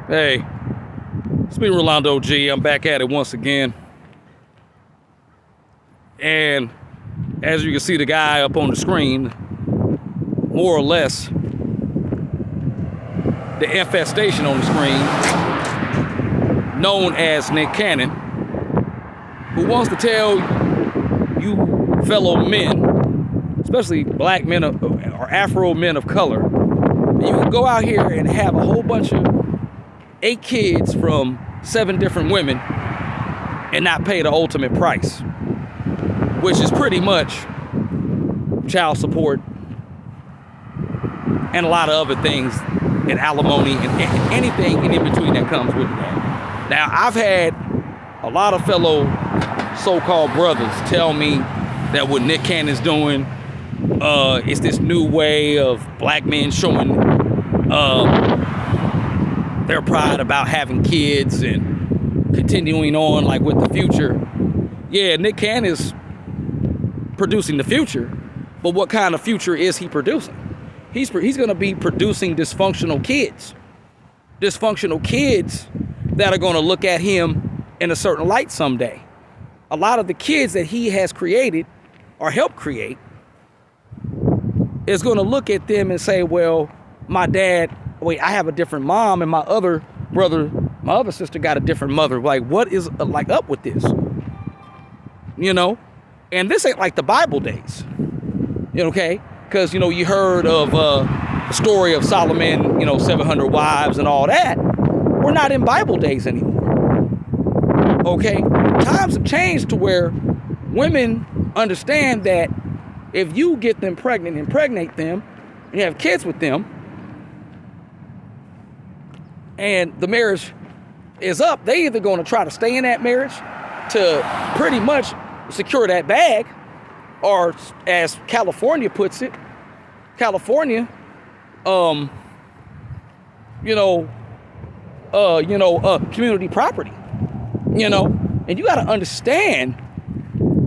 Hey, it's me, Rolando G. I'm back at it once again. And as you can see, the guy up on the screen, more or less, the infestation on the screen, known as Nick Cannon, who wants to tell you fellow men, especially black men or Afro men of color, you can go out here and have a whole bunch of 8 kids from 7 different women and not pay the ultimate price, which is pretty much child support and a lot of other things, and alimony and anything in between that comes with that. Now, I've had a lot of fellow so-called brothers tell me that what Nick Cannon's doing is this new way of black men showing their pride about having kids and continuing on like with the future. Yeah, Nick Cannon is producing the future, but what kind of future is he producing? He's going to be producing dysfunctional kids that are going to look at him in a certain light someday. A lot of the kids that he has created or helped create is going to look at them and say, well, my dad, wait, I have a different mom, and my other brother, my other sister got a different mother. Like, what is like up with this? You know? And this ain't like the Bible days. Okay? Because, you heard of the story of Solomon, 700 wives and all that. We're not in Bible days anymore. Okay? Times have changed to where women understand that if you get them pregnant, impregnate them, and you have kids with them, and the marriage is up, they either going to try to stay in that marriage to pretty much secure that bag, or as California puts it, community property, and you got to understand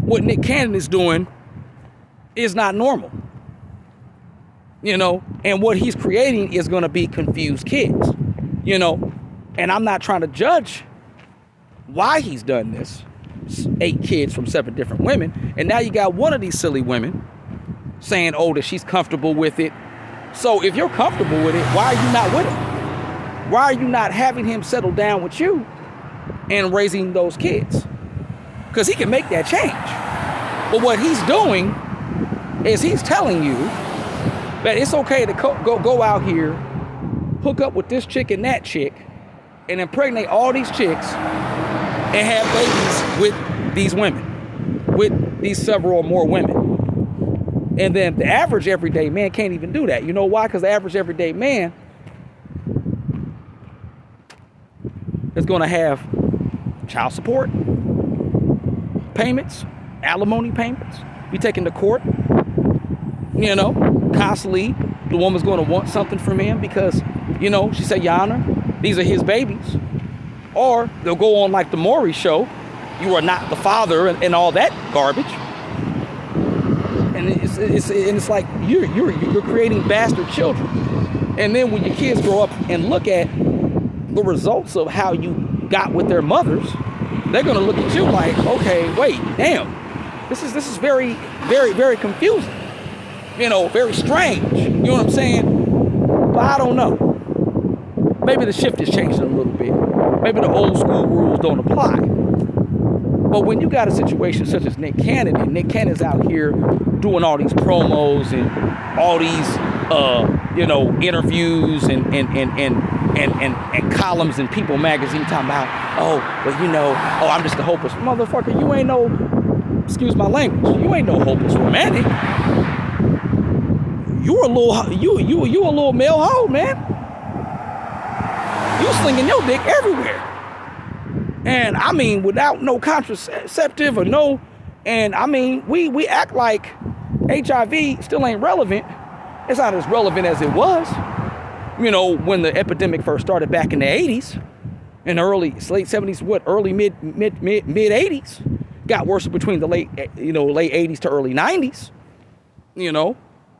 what Nick Cannon is doing is not normal, and what he's creating is going to be confused kids, and I'm not trying to judge why he's done this. 8 kids from 7 different women, and now you got one of these silly women saying, oh, that she's comfortable with it. So if you're comfortable with it, why are you not with him? Why are you not having him settle down with you and raising those kids? Because he can make that change. But what he's doing is he's telling you that it's okay to go out here, hook up with this chick and that chick, and impregnate all these chicks and have babies with these women, with these several or more women. And then the average everyday man can't even do that. You know why? Because the average everyday man is going to have child support payments, alimony payments, be taken to court, constantly the woman's going to want something from him because, she said, Your Honor, these are his babies. Or they'll go on like the Maury show, you are not the father, and all that garbage. And it's like you're creating bastard children. And then when your kids grow up and look at the results of how you got with their mothers, they're gonna look at you like, okay, wait, damn, this is very, very, very confusing. Very strange. You know what I'm saying? But I don't know. Maybe the shift is changing a little bit. Maybe the old school rules don't apply. But when you got a situation such as Nick Cannon, and Nick Cannon's out here doing all these promos and all these, interviews and columns in People magazine talking about, I'm just a hopeless motherfucker. You ain't no, excuse my language, you ain't no hopeless romantic. You a little male hoe, man. You slinging your dick everywhere. And I mean, without no contraceptive or no, and I mean, we act like HIV still ain't relevant. It's not as relevant as it was, when the epidemic first started back in the 80s, in the late 70s, early mid 80s. Got worse between the late 80s to early 90s.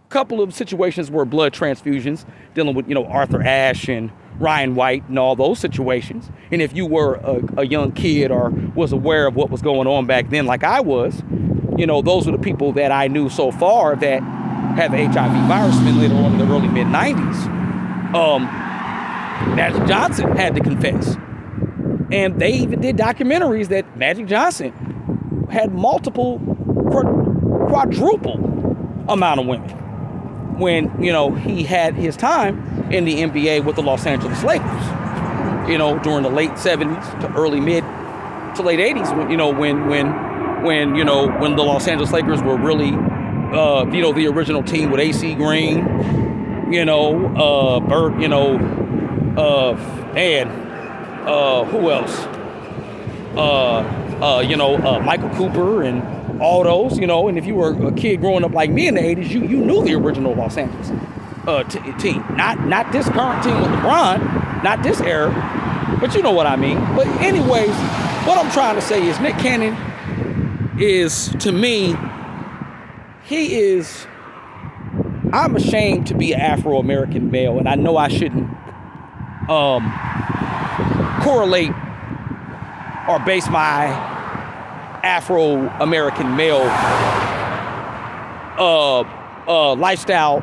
Couple of situations were blood transfusions dealing with, Arthur Ashe and Ryan White and all those situations. And if you were a young kid or was aware of what was going on back then, like I was, you know, those were the people that I knew so far that had the HIV virus. And later on in the early mid-90s, Magic Johnson had to confess. And they even did documentaries that Magic Johnson had multiple, quadruple amount of women when, you know, he had his time in the NBA with the Los Angeles Lakers, you know, during the late 70s to early mid to late 80s, when, you know, when the Los Angeles Lakers were really, you know, the original team with AC Green, you know, Bert, you know, who else? You know, Michael Cooper and all those, you know. And if you were a kid growing up like me in the 80s, you knew the original Los Angeles team. Not this current team with LeBron, not this era, but you know what I mean. But anyways, what I'm trying to say is Nick Cannon is, to me, I'm ashamed to be an Afro-American male, and I know I shouldn't correlate or base my Afro-American male lifestyle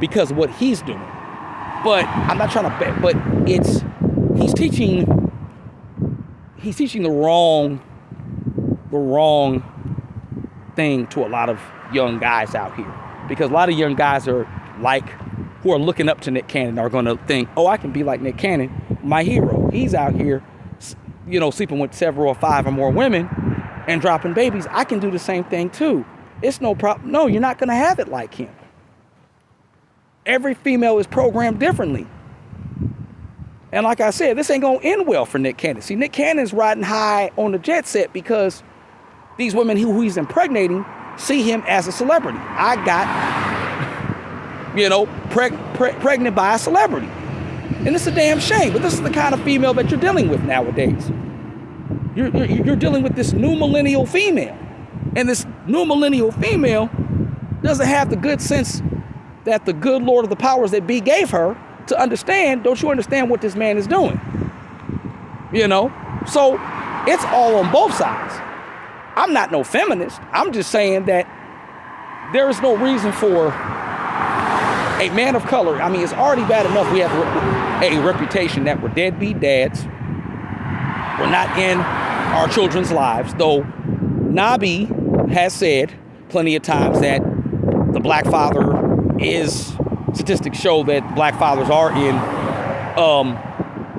because of what he's doing. But I'm not trying to bet, but he's teaching the wrong thing to a lot of young guys out here. Because a lot of young guys who are looking up to Nick Cannon are going to think, oh, I can be like Nick Cannon, my hero. He's out here, you know, sleeping with several or 5 or more women and dropping babies. I can do the same thing too. It's no problem. No, you're not going to have it like him. Every female is programmed differently. And like I said, this ain't going to end well for Nick Cannon. See, Nick Cannon's riding high on the jet set because these women who he's impregnating see him as a celebrity. I got, you know, pregnant by a celebrity. And it's a damn shame, but this is the kind of female that you're dealing with nowadays. You're dealing with this new millennial female. And this new millennial female doesn't have the good sense that the good Lord of the powers that be gave her to understand. Don't you understand what this man is doing? You know? So it's all on both sides. I'm not no feminist. I'm just saying that there is no reason for a man of color. I mean, it's already bad enough we have a reputation that we're deadbeat dads. We're not in our children's lives, though Nabi has said plenty of times that the black father is, statistics show that black fathers are in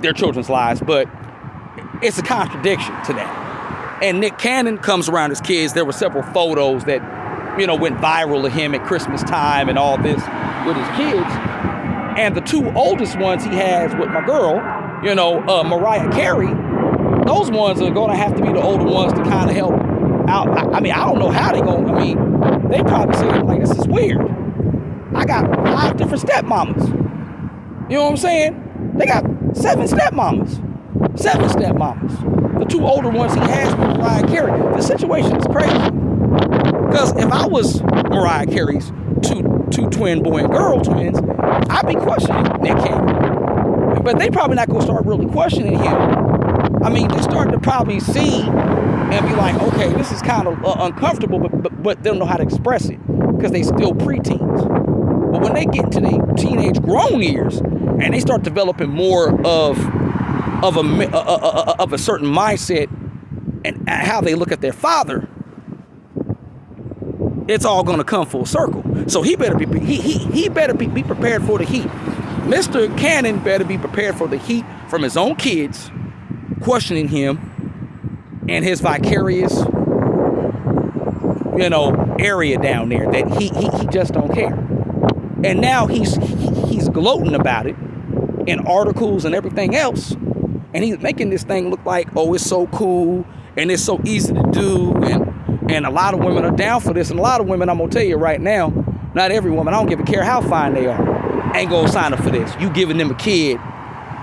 their children's lives, but it's a contradiction to that. And Nick Cannon comes around his kids. There were several photos that, you know, went viral of him at Christmas time and all this with his kids. And the 2 oldest ones he has with my girl, you know, Mariah Carey, those ones are going to have to be the older ones to kind of help out. I mean, I don't know how they're going to, I mean, they probably say, like, this is weird. I got 5 different stepmamas. You know what I'm saying? They got 7 stepmamas. 7 stepmamas. The 2 older ones he has with Mariah Carey. The situation is crazy. Because if I was Mariah Carey's two twin boy and girl twins, I'd be questioning Nick Cannon. But they probably not going to start really questioning him. I mean, they start to probably see and be like, okay, this is kind of uncomfortable, but they don't know how to express it because they still preteens. But when they get into their teenage grown years and they start developing more of a certain mindset and how they look at their father, it's all going to come full circle. So he better be prepared for the heat. Mr. Cannon better be prepared for the heat from his own kids questioning him and his vicarious, you know, area down there that he just don't care. And now he's gloating about it in articles and everything else. And he's making this thing look like, oh, it's so cool and it's so easy to do. And a lot of women are down for this. And a lot of women, I'm going to tell you right now, not every woman, I don't give a care how fine they are, ain't going to sign up for this. You giving them a kid,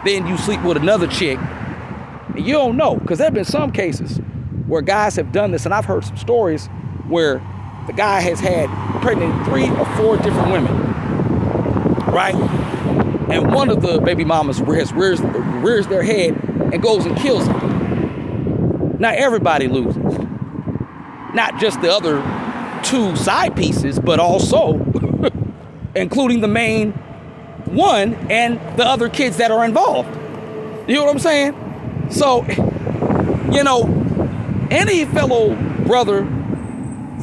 then you sleep with another chick. And you don't know, because there have been some cases where guys have done this. And I've heard some stories where the guy has had pregnant 3 or 4 different women, right? and one of the baby mamas rears their head and goes and kills him. Now everybody loses. Not just the other two side pieces, but also including the main one and the other kids that are involved. You know what I'm saying? So, you know, any fellow brother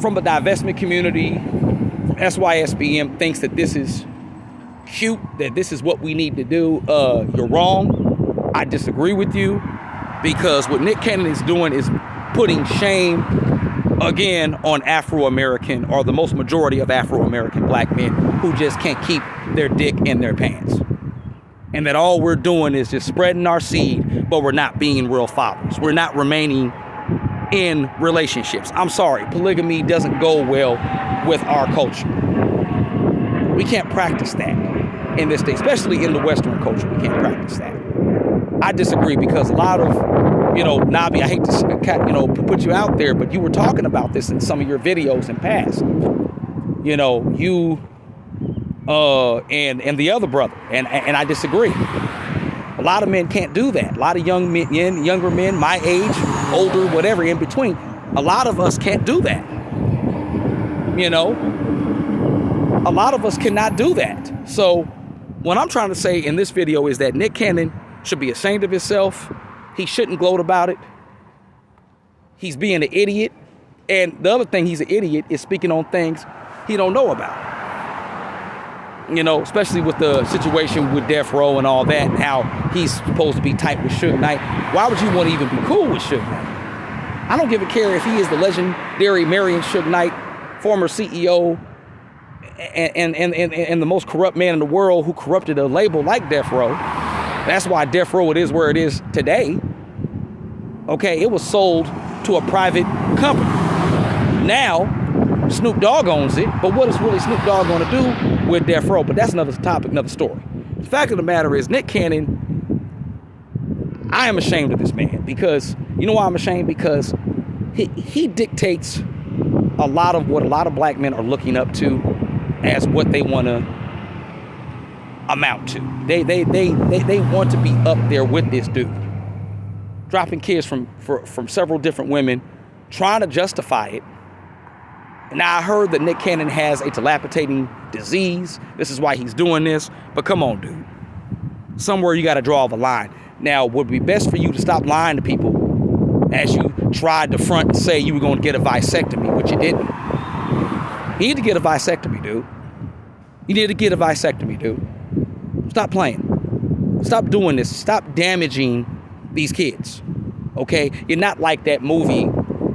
from the divestment community, from SYSBM, thinks that this is cute, that this is what we need to do, you're wrong. I disagree with you, because what Nick Cannon is doing is putting shame again on Afro-American, or the most majority of Afro-American black men who just can't keep their dick in their pants. And that all we're doing is just spreading our seed, but we're not being real fathers. We're not remaining in relationships. I'm sorry, polygamy doesn't go well with our culture. We can't practice that in this day, especially in the Western culture. We can't practice that. I disagree, because a lot of, Nabi, I hate to, put you out there, but you were talking about this in some of your videos in past. You and the other brother, and I disagree. A lot of men can't do that. A lot of younger men, my age, older, whatever, in between. A lot of us can't do that. A lot of us cannot do that. So what I'm trying to say in this video is that Nick Cannon should be ashamed of himself. He shouldn't gloat about it. He's being an idiot. And the other thing, he's an idiot, is speaking on things he don't know about. Especially with the situation with Death Row and all that, and how he's supposed to be tight with Suge Knight. Why would you want to even be cool with Suge Knight? I don't give a care if he is the legendary Marion Suge Knight, former CEO, and the most corrupt man in the world, who corrupted a label like Death Row. That's why Death Row is where it is today. Okay, it was sold to a private company. Now, Snoop Dogg owns it, but what is really Snoop Dogg going to do with Death Row? But that's another topic, another story. The fact of the matter is, Nick Cannon, I am ashamed of this man, because, you know why I'm ashamed? Because he dictates a lot of what a lot of black men are looking up to as what they want to amount to. They want to be up there with this dude, dropping kids from several different women, trying to justify it. Now, I heard that Nick Cannon has a dilapidating disease. This is why he's doing this. But come on, dude. Somewhere you got to draw the line. Now, would it be best for you to stop lying to people as you tried to front and say you were going to get a vasectomy, which you didn't? You need to get a vasectomy, dude. You need to get a vasectomy, dude. Stop playing. Stop doing this. Stop damaging these kids. Okay? You're not like that movie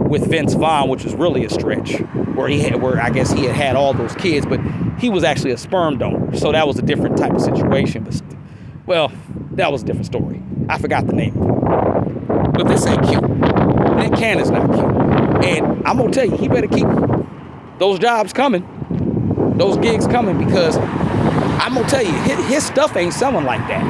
with Vince Vaughn, which was really a stretch, where I guess he had all those kids, but he was actually a sperm donor. So that was a different type of situation. But, well, that was a different story. I forgot the name of it. But this ain't cute. Nick Cannon's not cute. And I'm going to tell you, he better keep those jobs coming, those gigs coming, because I'm going to tell you, his stuff ain't selling like that.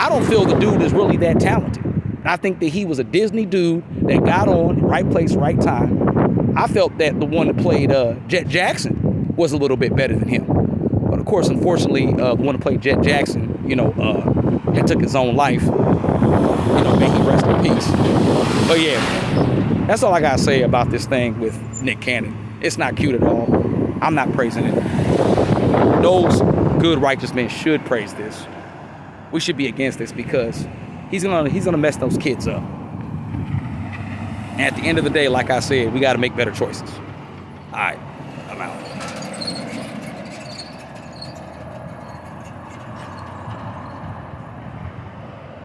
I don't feel the dude is really that talented. I think that he was a Disney dude that got on, right place, right time. I felt that the one that played Jet Jackson was a little bit better than him. But of course, unfortunately, the one that played Jet Jackson, had took his own life. May he rest in peace. But yeah, that's all I gotta say about this thing with Nick Cannon. It's not cute at all. I'm not praising it. Those good, righteous men should praise this. We should be against this, because he's gonna mess those kids up. And at the end of the day, like I said, we got to make better choices. All right.